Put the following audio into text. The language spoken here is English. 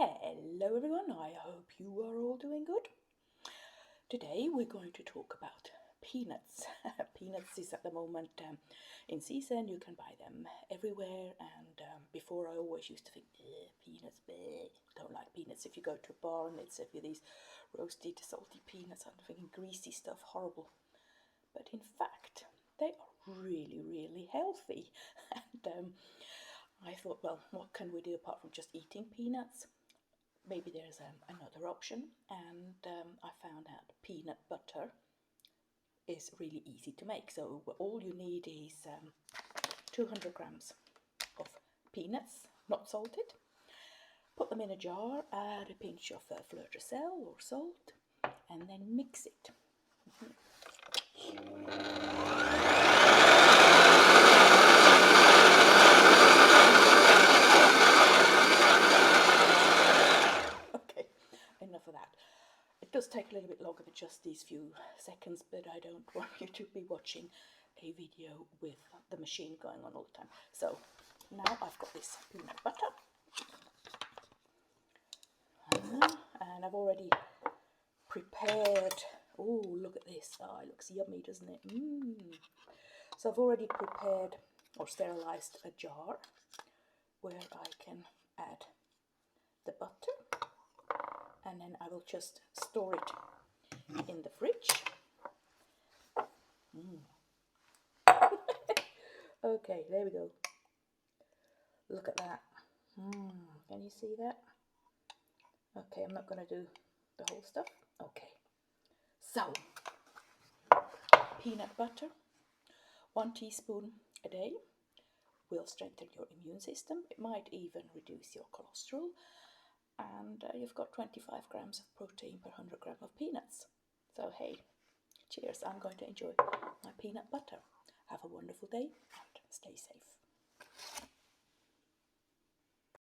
Hello everyone, I hope you are all doing good. Today we're going to talk about peanuts. Peanuts is at the moment in season. You can buy them everywhere, and before I always used to think, peanuts, don't like peanuts. If you go to a bar and it's these roasted, salty peanuts, I'm thinking greasy stuff, horrible. But in fact, they are really, really healthy. And I thought, well, what can we do apart from just eating peanuts? Maybe there's another option, and I found out peanut butter is really easy to make. So all you need is 200 grams of peanuts, not salted. Put them in a jar, add a pinch of fleur de sel or salt, and then mix it. Enough of that. It does take a little bit longer than just these few seconds, but I don't want you to be watching a video with the machine going on all the time. So now I've got this peanut butter, and I've already prepared. Oh, look at this! Oh, it looks yummy, doesn't it? So I've already prepared or sterilized a jar where I can add the butter. And then I will just store it in the fridge. Okay, there we go. Look at that. Can you see that? Okay, I'm not going to do the whole stuff. Okay. So, peanut butter, 1 teaspoon a day will strengthen your immune system. It might even reduce your cholesterol. And you've got 25 grams of protein per 100 grams of peanuts. So hey, cheers, I'm going to enjoy my peanut butter. Have a wonderful day and stay safe.